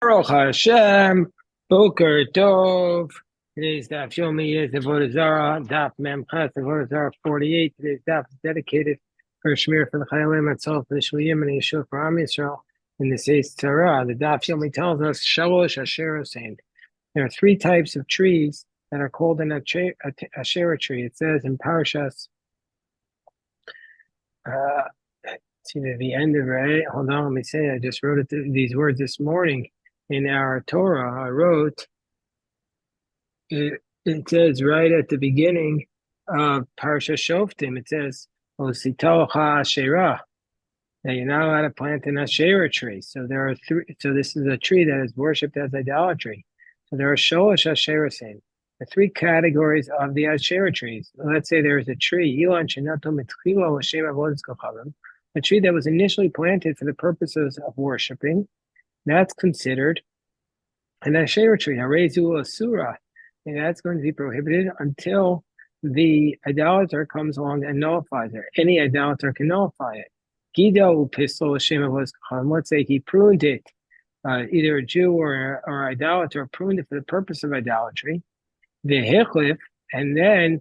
Baruch Hashem, Boker Tov. Today's daf Yomi is Avodah Zarah, daf Memchat, Avodah Zarah 48. Today's daf is dedicated for Shmir for the Chayalim, Atzal for the Shuliyim, and Yeshua for Am Yisrael. In the Seis Torah, the daf Yomi tells us, Shalosh Asher Osein. There are three types of trees that are called an Asherah tree. It says in Parashas, it's either the end of it. Hold on, let me say, I just wrote these words this morning. In our Torah, I wrote, it says right at the beginning of Parsha Shoftim, it says, Ositocha Asherah, that you're not allowed to plant an Asherah tree. So there are three. So this is a tree that is worshipped as idolatry. So there are Sholosh Asherah saying, the three categories of the Asherah trees. Let's say there is a tree, Ilan Shenato Mitchilo Hashem Avodas Kochavim, a tree that was initially planted for the purposes of worshiping. That's considered an Asherah tree, Harezu Asura, and that's going to be prohibited until the idolater comes along and nullifies it. Any idolater can nullify it. Gido Upislo Hashem Avodas Kochavim, let's say he pruned it, either a Jew or idolater pruned it for the purpose of idolatry. The Hechlif, and then,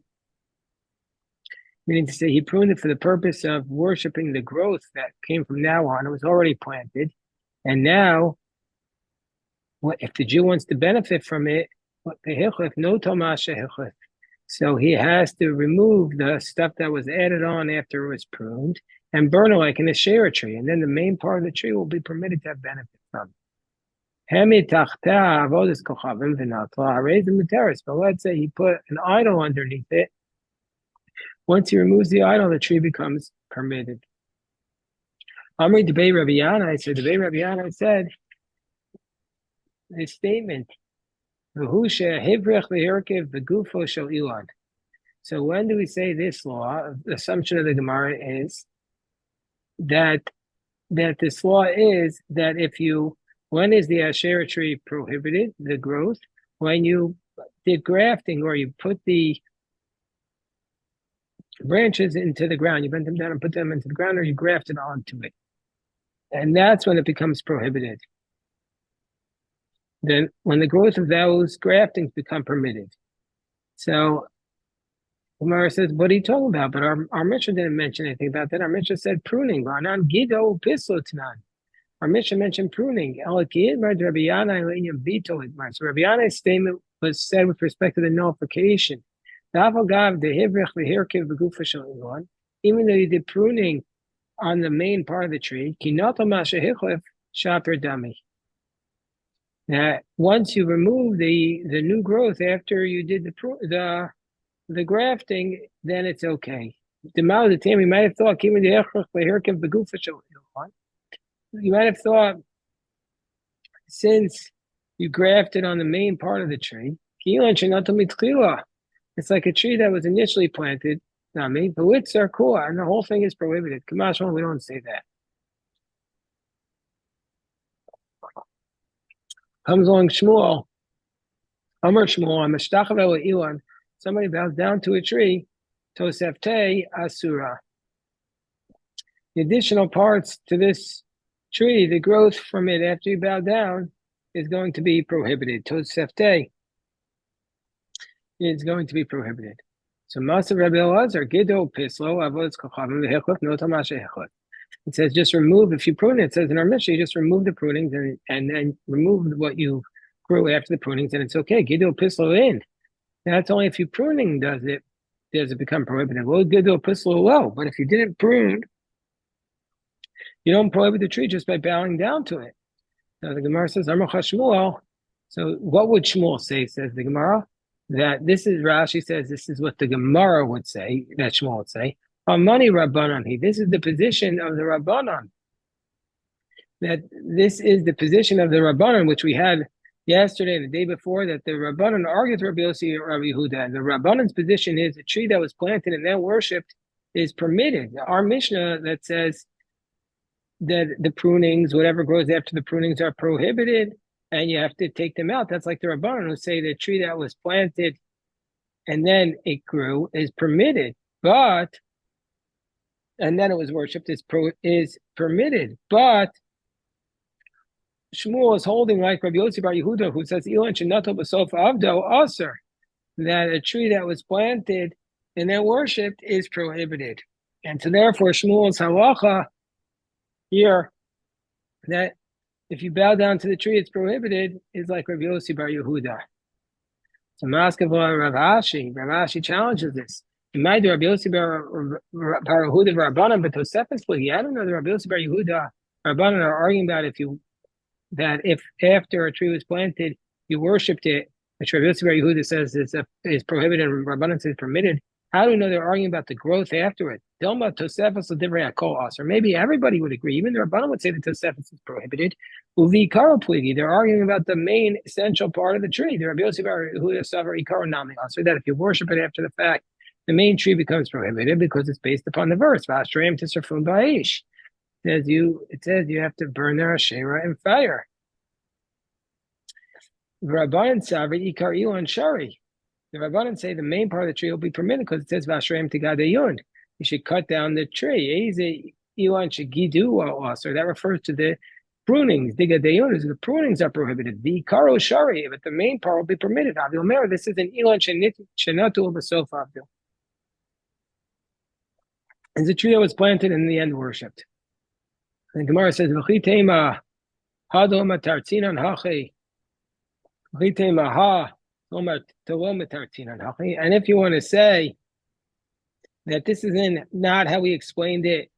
meaning to say he pruned it for the purpose of worshiping the growth that came from now on. It was already planted. And now, if the Jew wants to benefit from it, no tomasha hechlif. So he has to remove the stuff that was added on after it was pruned and burn it like an Asherah tree. And then the main part of the tree will be permitted to have benefit from. But let's say he put an idol underneath it. Once he removes the idol, the tree becomes permitted. Amri Debei Rabbi Yanai, so Debei Rabbi Yanai said this statement, so when do we say this law? The assumption of the Gemara is that this law is that when is the Asherah tree prohibited, the growth? When you did grafting or you put the branches into the ground, you bent them down and put them into the ground, or you grafted onto it. And that's when it becomes prohibited. Then when the growth of those graftings become permitted. So Gemara says, what are you talking about? But our Mishnah didn't mention anything about that. Our Mishnah said pruning. Our Mishnah mentioned pruning. So Rabbi Yanai's statement was said with respect to the nullification. Even though you did pruning on the main part of the tree, that once you remove the new growth after you did the grafting, then it's okay. You might have thought since you grafted on the main part of the tree, it's like a tree that was initially planted, and the whole thing is prohibited. We don't say that. Comes along Shmuel, Amar Shmuel, somebody bows down to a tree, Tosefte Asura. The additional parts to this tree, the growth from it after you bow down, is going to be prohibited. Tosefte is going to be prohibited. So Masav Rabbi Elazar, Gido Pislo, Avodas Kochavim, V'Hechlef, No Tamasha Hechlef. It says just remove, if you prune it says in our Mishnah, you just remove the prunings and then remove what you grew after the prunings, and it's okay. Gido Pislo in. That's only if you pruning does it become prohibited. Well, Gido Pislo well, but if you didn't prune, you don't prohibit the tree just by bowing down to it. So the Gemara says, Amar Shmuel. So what would Shmuel say, says the Gemara? That this is, Rashi says, this is what the Gemara would say, that Shmuel would say. Amani Rabbanan, this is the position of the Rabbanan. That this is the position of the Rabbanan, which we had yesterday and the day before, that the Rabbanan argued with Rabbi Yossi and Rabbi Yehuda. And the Rabbanan's position is a tree that was planted and then worshipped is permitted. Our Mishnah that says that the prunings, whatever grows after the prunings, are prohibited and you have to take them out. That's like the Rabbanan who say the tree that was planted and then it grew is permitted, and then it was worshipped is permitted. But Shmuel is holding like Rabbi Yossi Bar Yehuda, who says Ilan Shenato B'Sof Avdo Aser, that a tree that was planted and then worshipped is prohibited. And so therefore Shmuel's halacha here, that if you bow down to the tree, it's prohibited, is like Rabbi Yossi Bar Yehuda. So Maskava Rav Ashi challenges this. In my Rabbi Yossi Bar Yehuda Rabbanan B'Tosefes Pligi. I don't know that Rabbi Yossi Bar Yehuda Rabbanan are arguing about if after a tree was planted you worshipped it, which Rabbi Yossi Bar Yehuda says is prohibited and Rabbanan says permitted. How do we know they're arguing about the growth after it? Dilma Tosefes L'Divrei HaKol Aser. Maybe everybody would agree. Even the Rabbanan would say that Tosefes is prohibited. Uvi Karo Pligi. They're arguing about the main essential part of the tree. The Rabbi Yossi Bar Yehuda Savar Ikaro Nami Aser, that if you worship it after the fact, the main tree becomes prohibited because it's based upon the verse. V'ashrayim tisrafun ba'esh. It says you have to burn their Asherah in fire. Rabbanan Savar Ikar Ilan Shari. The Rabbanan say the main part of the tree will be permitted because it says Vashrayim Tigadayun. You should cut down the tree. Ilan Shagidu also. That refers to the prunings. Tigadayun is the prunings are prohibited. The Karo Shari, but the main part will be permitted. Avil Mer, this is an Ilan Shenatu B'Sof Avil. It's a tree that was planted and in the end worshipped. And the Gemara says, V'chitema Hadoma Tartzinan Hachi. V'chitema Ha. And if you want to say that this is not how we explained it,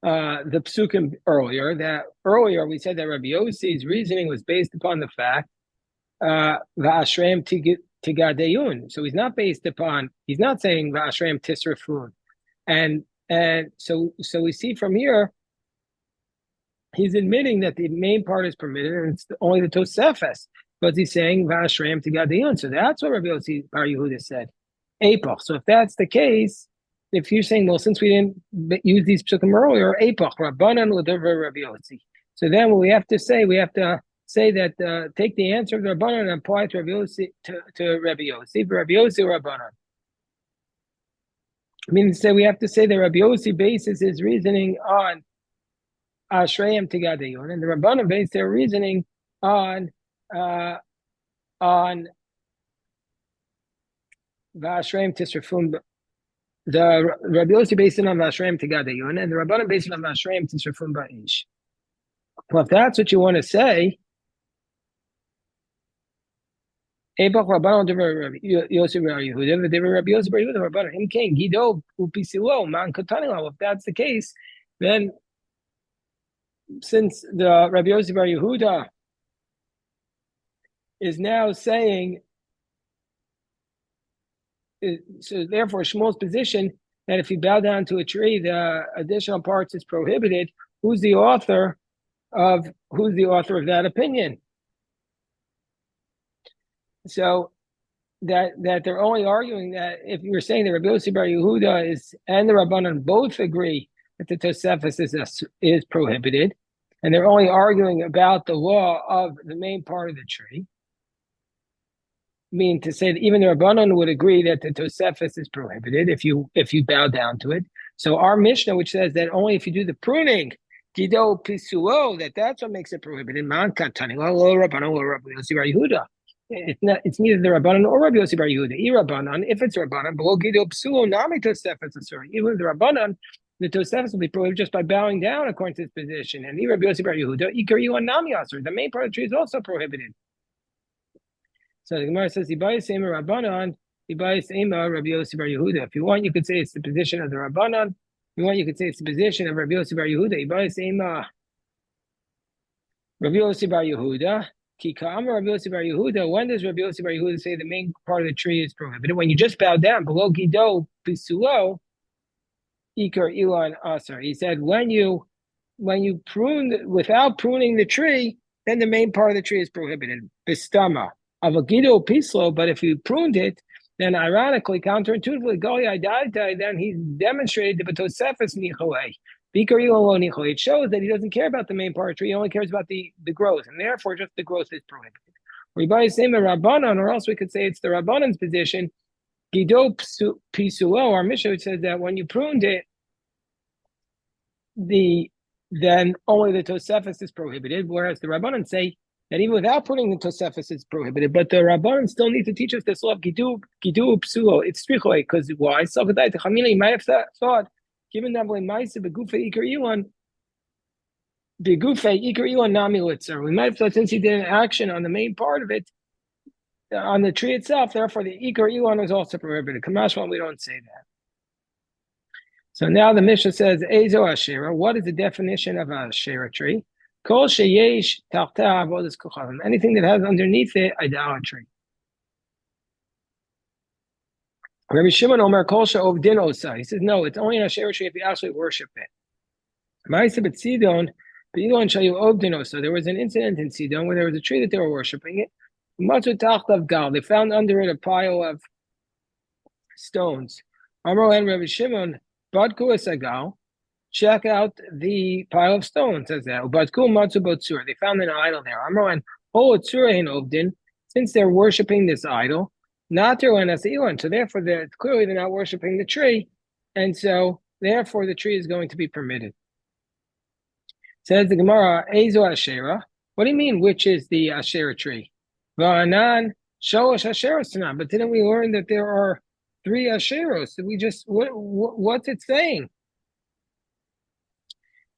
the psukim earlier we said that Rabbi Yossi's reasoning was based upon the fact va'ashrayim tigadeyun. So he's not saying va'ashrayim tisrafun, and so we see from here he's admitting that the main part is permitted and it's only the Tosefes. But he's saying Vashrayim Tigadayun. So that's what Rabbi Yossi Bar Yehuda said. Epoch. So if that's the case, if you're saying, well, since we didn't use these psukim earlier, Epoch, Rabbanan l'dover Rabbi Yossi. So then what we have to say that take the answer of the Rabbanan and apply it to Rabbi Yossi to Rabbi Yossi, Rabbi Yossi Rabbanan. I mean, we have to say that Rabbi Yossi bases his reasoning on Ashrayim Tigadayun, and the Rabbanan base their reasoning on Vashrayim Tisrafun. The Rabbi Yossi based it on Vashrayim Tigadayun, and the Rabbanan based it on Vashrayim Tisrafun Ba'ish. Well, if that's what you want to say, Ebach Rabbanan Rabbi Yossi Bar Yehuda, Rabbi Yossi Bar Yehuda, Rabbanan Him King Gido Upisilo Man Katanilo. If that's the case, then since the Rabbi Yossi Bar Yehuda is now saying, so therefore Shmuel's position that if you bow down to a tree, the additional parts is prohibited. Who's the author of that opinion? So that they're only arguing that if you were saying that Rabbi Yossi Bar Yehuda and the Rabbanan both agree that the Tosefes is prohibited, and they're only arguing about the law of the main part of the tree. Mean to say that even the Rabbanan would agree that the Tosefes is prohibited if you bow down to it. So our Mishnah, which says that only if you do the pruning, Gido Pisuo, that's what makes it prohibited. Man Katani, Rabbanan or Rabbi Yossi Bar Yehuda. It's neither the Rabbanan or Rabbi Yossi Bar Yehuda. Rabbanan, if it's Rabbanan, below Gido Pisuo, Nami Tosefes is sorry. Even the Rabbanan, the Tosefes will be prohibited just by bowing down according to this position. And Rabbi Yossi Bar Yehuda, Ikar Yuan Nami Aser, the main part of the tree is also prohibited. So the Gemara says, Ibayis Ema Rabbanan, Ibayis Ema Rabbi Yossi Bar Yehuda. If you want, you could say it's the position of the Rabbanan. If you want, you could say it's the position of Rabbi Yossi Bar Yehuda. Ibayis Ema Rabbi Yossi Bar Yehuda. Ki Ka'amar Rabbi Yossi Bar Yehuda. When does Rabbi Yossi Bar Yehuda say the main part of the tree is prohibited? When you just bow down, below Gido Pisulo, Ikar Ilan Asar. He said, when you prune, without pruning the tree, then the main part of the tree is prohibited. Bistama. Of a Gido Pislo, but if you pruned it, then ironically, counterintuitively, then he's demonstrated the Tosefes Nichoei. It shows that he doesn't care about the main part of the tree, he only cares about the growth, and therefore just the growth is prohibited. Rabbanan, or else we could say it's the Rabbanan's position. Gido Pisulo, our Mishnah says that when you pruned it, the then only the Tosefes is prohibited, whereas the Rabbanan say that even without putting the Tosefes is prohibited, but the Rabbanan still need to teach us this law of Gidu Psulo, it's strichoi, because why? So you might have thought, given that Maisa Begufe Iker Ilan, Begufe Iker Ilan Nami Litzer, we might have thought since he did an action on the main part of it, on the tree itself, therefore the Iker Ilan was also prohibited. Kamashwan, we don't say that. So now the Mishnah says, Ezo Ashera, what is the definition of a Ashera tree? Kol sheyesh tachta avodas kochavim. Anything that has underneath it idolatry. Rabbi Shimon Omer Kol she'ovdin osa. He says, no, it's only an Ashera tree if you actually worship it. Ma'aseh b'tzidon, b'ilon shayu ovdin osa. There was an incident in Sidon where there was a tree that they were worshiping it. Matzu tachtav gal. They found under it a pile of stones. Amar and Rabbi Shimon, Badku esagal. Check out the pile of stones, says that. They found an idol there. Since they're worshiping this idol, so therefore clearly they're not worshiping the tree, and so therefore the tree is going to be permitted. Says the Gemara, Ezo Asherah. What do you mean, which is the Asherah tree? Va'anan Shalosh Asheros Tanan. But didn't we learn that there are 3 Asheros? Did we just what's it saying?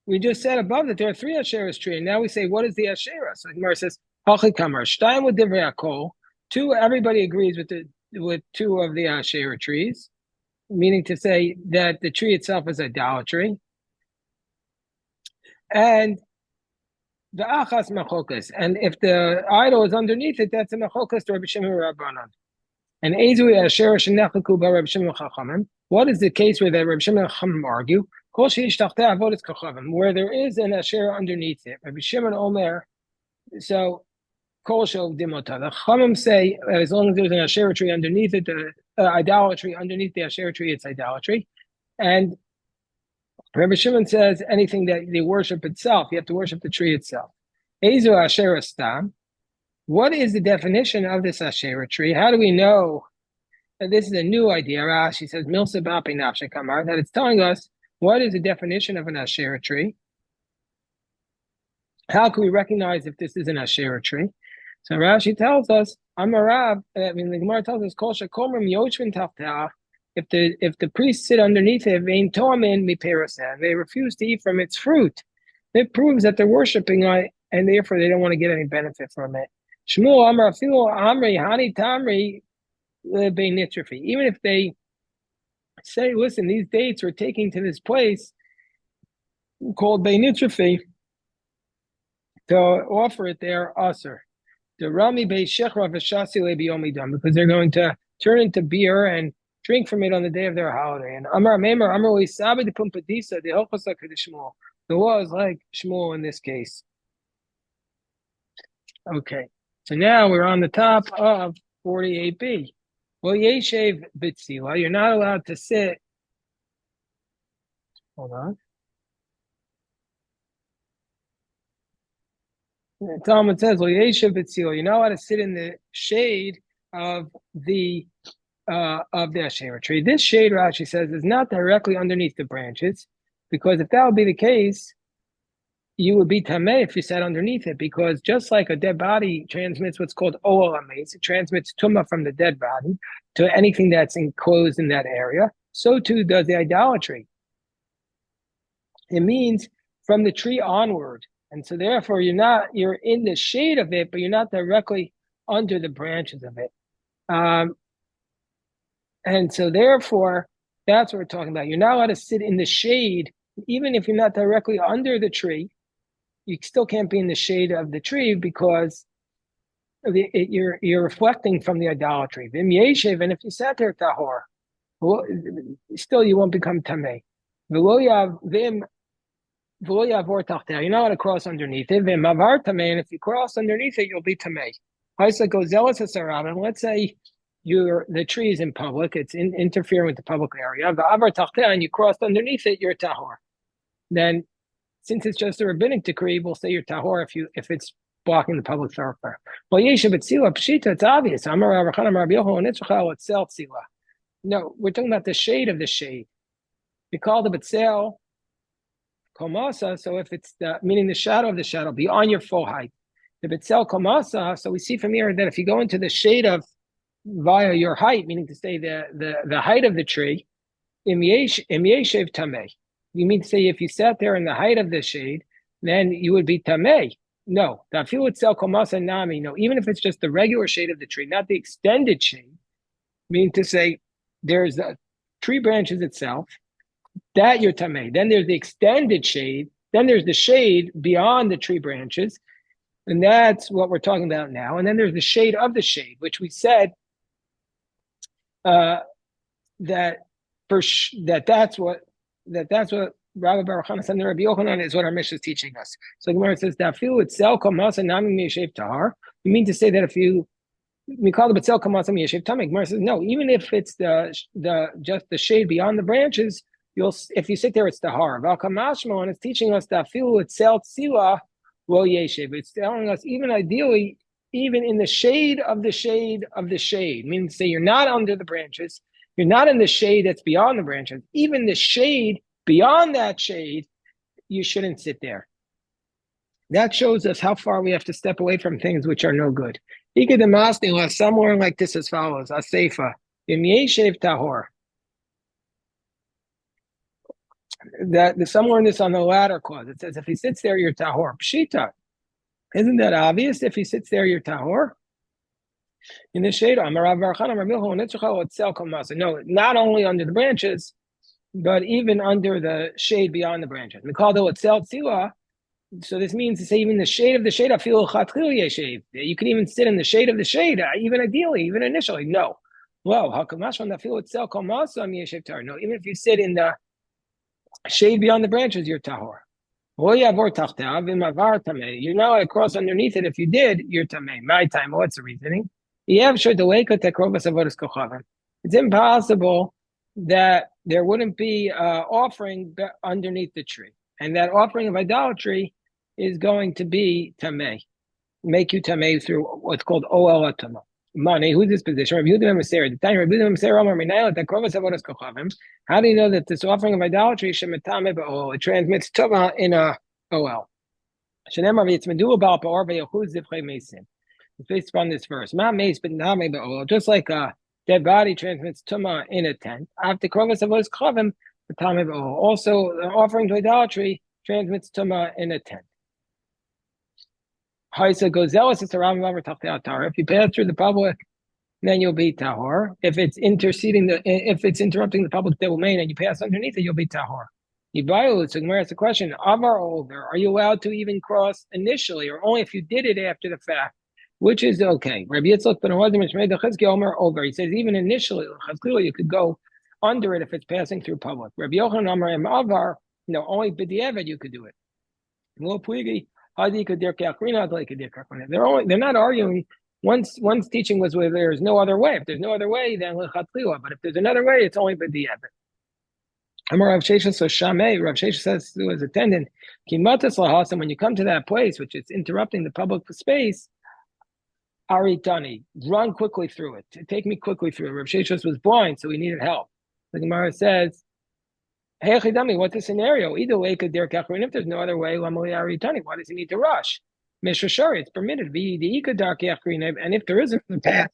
We just said above that there are 3 Asherah's tree, and now we say, what is the Asherah? So the Gemara says, Shtayim with Divrei Hakol. 2, everybody agrees with 2 of the Asherah trees, meaning to say that the tree itself is idolatry. And the Achas Machokas. And if the idol is underneath it, that's a Machokas to Rabbi Shimon Rabbanan. And Ezui Asherah Shenechaku by Rabbi Shimon Chachamim. What is the case where the Rabbi Shimon Chachamim argue? Where there is an Asherah underneath it. Rabbi Shimon Omer, so Kol Shov Dimota. The Chachamim say that as long as there's an Asherah tree underneath it, the idolatry underneath the Asherah tree, it's idolatry. And Rabbi Shimon says anything that they worship itself, you have to worship the tree itself. Ezo Asherah Stam. What is the definition of this Asherah tree? How do we know that this is a new idea? Rashi says, Milsa Bapi Nafshe Kamar, that it's telling us what is the definition of an Asherah tree? How can we recognize if this is an Asherah tree? So Rashi tells us, the Gemara tells us, Kol shekomrim yochvin taftah. If the priests sit underneath it, they refuse to eat from its fruit. It proves that they're worshiping it, and therefore they don't want to get any benefit from it. Shmuel Amar Afilu Amri Hani Tamri Beinitrafi. Even if they say, listen, these dates we're taking to this place called Beinitrafi to offer it there, Aser. The Rami Bei Shechra V'Shasi Le'Biyomidam, because they're going to turn into beer and drink from it on the day of their holiday. And Amar Meimer Amar Oisabi de Pumpadisa de Hochasa Shmuel. The law is like Shmuel in this case. Okay, so now we're on the top of 48b. Well, Yeshev Bitsila, you're not allowed to sit. Hold on. The Talmud says, well, Yeshev Bitsila, you're not allowed to sit in the shade of the Asherah tree. This shade, Rashi says, is not directly underneath the branches, because if that would be the case, you would be tameh if you sat underneath it, because just like a dead body transmits what's called oel hametz, it transmits tumah from the dead body to anything that's enclosed in that area, so too does the idolatry. It means from the tree onward, and so therefore you're in the shade of it, but you're not directly under the branches of it. And so therefore, that's what we're talking about. You're not allowed to sit in the shade, even if you're not directly under the tree. You still can't be in the shade of the tree because you're reflecting from the idolatry. Vim yeshev, and if you sat there tahor, well, still you won't become tamei. You're not going to cross underneath it. Vim mavar tamei, and if you cross underneath it, you'll be tamei. Haisa goes zealous asarav, and let's say the tree is in public, it's interfering with the public area. And you crossed underneath it, you're tahor. Then, since it's just a rabbinic decree, we'll say you're tahor if it's blocking the public thoroughfare. Well, yeshiv etzila pshita, it's obvious. Amar Rabban Rabbi Yochanan Nitzchal itself tzila. No, we're talking about the shade of the shade. We called it betzel komasa, so if it's meaning the shadow of the shadow, beyond your full height. If it's sel komasa, so we see from here that if you go into the shade of via your height, meaning to say the height of the tree, im yeshev tameh. You mean to say if you sat there in the height of the shade, then you would be tameh. No, dafilu itself komasa nami. No, even if it's just the regular shade of the tree, not the extended shade, meaning to say there's the tree branches itself, that you're tameh. Then there's the extended shade. Then there's the shade beyond the tree branches, and that's what we're talking about now. And then there's the shade of the shade, which we said that that's what Rabbi Baruch Hana said to Rabbi Yochanan is what our Mishnah is teaching us. So the Gemara says that filu itself kamas and nami miyashev tahar. You mean to say that if you call it itself kamas and miyashev tamei? Gemara says no. Even if it's the just the shade beyond the branches, if you sit there, it's tahar. Val kamashmo, and it's teaching us that filu itself tzila lo yeshev. It's telling us even ideally, even in the shade of the shade of the shade, meaning to say you're not under the branches. You're not in the shade that's beyond the branches. Even the shade beyond that shade, you shouldn't sit there. That shows us how far we have to step away from things which are no good. Somewhere like this as follows: Aseifa, Yeshev Tahor. That somewhere in this on the latter clause, it says if he sits there, you're Tahor. Pshita. Isn't that obvious? If he sits there, you're Tahor. In the shade, no, not only under the branches, but even under the shade beyond the branches. So this means to say even the shade of the shade, you can even sit in the shade of the shade, even ideally, even initially. No. No, even if you sit in the shade beyond the branches, you're tahor. You're not across underneath it. If you did, you're tamei. My time. What's the reasoning? It's impossible that there wouldn't be offering underneath the tree, and that offering of idolatry is going to be tamei, make you tamei through what's called ol atama. Money. Who's this position? Rabbi Yehuda Meser. The time Rabbi Yehuda Meser Omer Minayla that krovas avodas kochavim. How do you know that this offering of idolatry shemetame be'ol? It transmits tuma in a ol. Shenemar v'yitzmedu ba'al pa'or v'yachuz zivchei mesim. It's based upon this verse. Just like a dead body transmits tuma in a tent. After krovas avodas kochavim, the also the offering to idolatry transmits tuma in a tent. If you pass through the public, then you'll be tahor. If it's interrupting the public domain and you pass underneath it, you'll be tahor. So Gemara asks the question: Avar older, are you allowed to even cross initially, or only if you did it after the fact? Which is okay. Rabbi Yitzchak ben Omer over. He says even initially, you could go under it if it's passing through public. Rabbi Yochanan Amar Avar, only b'diavad you could do it. They're not arguing. One's teaching was where there is no other way. If there's no other way, then lechatchila. But if there's another way, it's only b'diavad. Amar Rav Shesha, so Shamei, Rav Shesha says to his attendant, Kimatas lahasam, when you come to that place which is interrupting the public space, Aritani, run quickly through it. Take me quickly through it. Rav Shesha was blind, so he needed help. The Gemara says, Hey Chidami, what's the scenario? Either way, could there if there's no other way, Lamali Aritani, why does he need to rush? Mishashari, it's permitted. And if there isn't a path,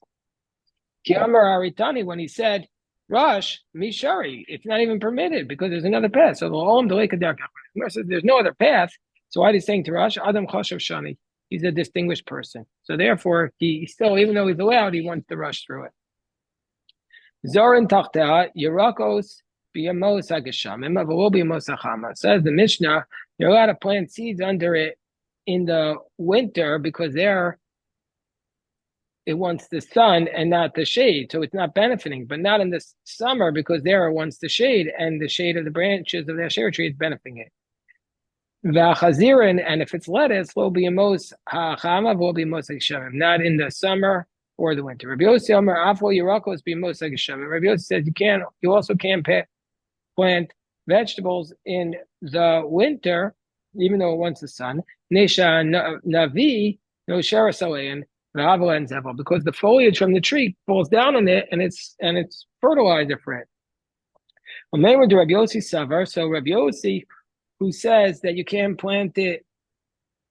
Kiamar Aritani, when he said rush, Mishari, it's not even permitted because there's another path. So the Olam delay Kader says there's no other path. So why is he saying to rush? Adam Chashav Shani. He's a distinguished person. So therefore, he still, even though he's allowed, he wants to rush through it. Zorin Tachta, Yerakos, Biyamos Agashamim, Avol Biyamos Achama. Says the Mishnah, you're allowed to plant seeds under it in the winter because there it wants the sun and not the shade, so it's not benefiting, but not in the summer because there it wants the shade, and the shade of the branches of the Asher tree is benefiting it. V'chazirin, and if it's lettuce, will be most hachama, will be most geshamim, not in the summer or the winter. Rabbi Yossi Omer Afro Yerakos be most geshamim. Rabbi Yossi says you also can't plant vegetables in the winter, even though it wants the sun. Nesha navi no sharasalein. Because the foliage from the tree falls down on it and it's fertilizer for it. So Rabbi Yossi who says that you can't plant it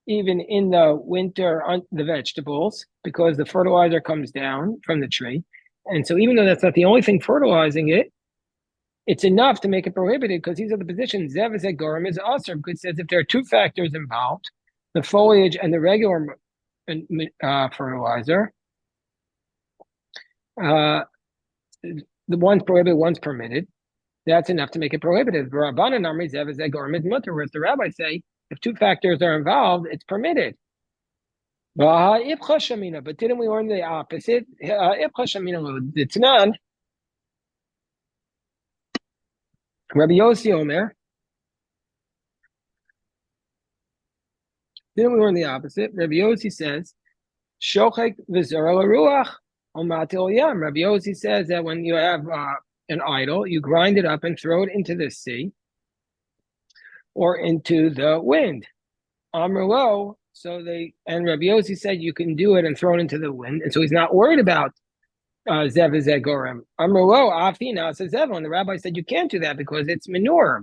even in the winter on the vegetables because the fertilizer comes down from the tree. And so even though that's not the only thing fertilizing it, it's enough to make it prohibited because these are the positions. Zev is Gorim is Aser because it says if there are two factors involved, the foliage and the regular fertilizer, the one's prohibited, one's permitted. That's enough to make it prohibited. Whereas the rabbis say if two factors are involved, it's permitted. But didn't we learn the opposite? Rabbi Yossi Omer. Didn't we learn the opposite? Rabbi Yossi says, Shochek v'zera l'ruach omatil yam. Rabbi Yossi says that when you have an idol, you grind it up and throw it into the sea or into the wind. Amrlo, and Rabbi Yossi said you can do it and throw it into the wind, and so he's not worried about zev gorem. Amrlo afina says zev. And the rabbi said you can't do that because it's manure.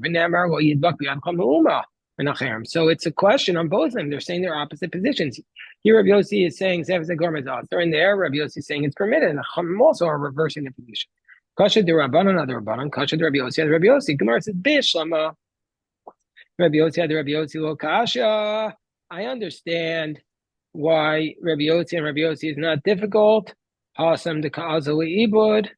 So it's a question on both of them. They're saying they're opposite positions. Here Rabbi Yossi is saying zev gorem is also, and there Rabbi Yossi is saying it's permitted, and the Chachamim also are reversing the position. Kasha de Rabbanan, other Rabbanan. Kasha de Rabbi Yossi, Rabbi Yossi. Gemara says bishlama. Rabbi Yossi had the Rabbi Yossi lo kasha. I understand why Rabbi Yossi and Rabbi Yossi is not difficult. Hasam de ka'azali ibud.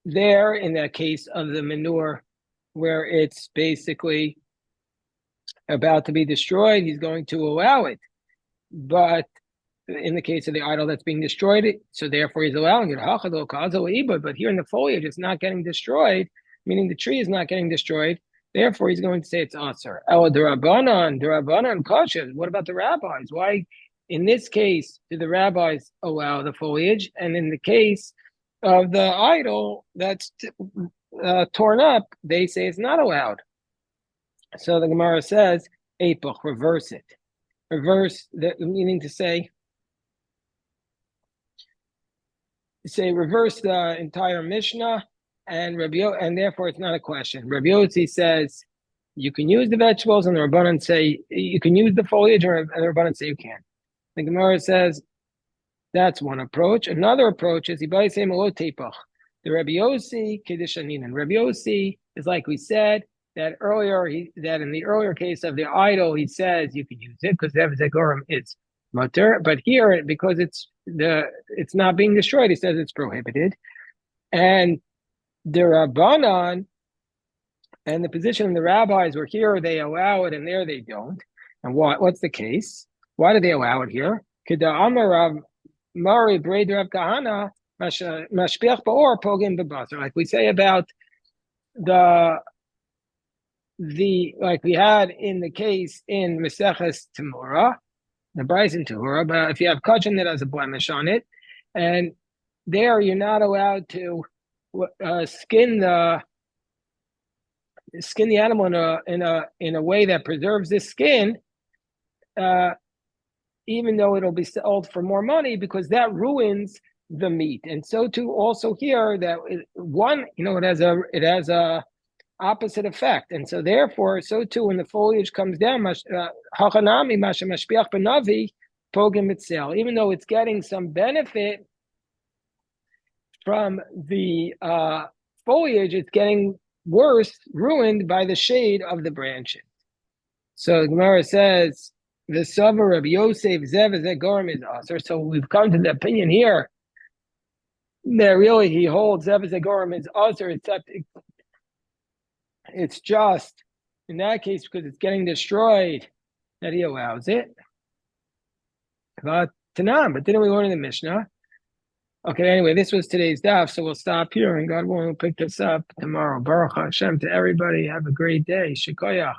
There, in that case of the manure, where it's basically about to be destroyed, he's going to allow it. But in the case of the idol that's being destroyed, so therefore he's allowing it. But here in the foliage, it's not getting destroyed, meaning the tree is not getting destroyed. Therefore, he's going to say it's aser. Derabanan kosher. What about the rabbis? Why, in this case, do the rabbis allow the foliage, and in the case of the idol that's torn up, they say it's not allowed? So the Gemara says, "Epoch, reverse it. Reverse the meaning to say reverse the entire Mishnah." And therefore it's not a question. Rabbi Yossi says you can use the vegetables, and the Rabbanan say you can use the foliage, and the Rabbanan say you can't. The Gemara says that's one approach. Another approach is the Rabbi Yossi Kedishanin. And Rabbi Yossi is like we said that earlier. That in the earlier case of the idol, he says you can use it because Zegorim is mutter. But here, because it's not being destroyed, he says it's prohibited. And the Rabbanan and the position of the rabbis were here they allow it and there they don't. And what's the case? Why do they allow it here? Like we say about like we had in the case in Maseches Temura, the Bryson Temura, but if you have kachin that has a blemish on it, and there you're not allowed to skin the animal in a way that preserves the skin, even though it'll be sold for more money, because that ruins the meat. And so too also here that it has a opposite effect, and so therefore so too when the foliage comes down, even though it's getting some benefit from the foliage, it's getting ruined by the shade of the branches. So the Gemara says, the Savar of Yosef Zev Zegorim is Aser. So we've come to the opinion here that really he holds Zev Zegorim is Aser, except it's just in that case because it's getting destroyed that he allows it. But didn't we learn in the Mishnah? Okay, anyway, this was today's daf, so we'll stop here, and God willing, we'll pick this up tomorrow. Baruch Hashem to everybody. Have a great day. Shikoyach.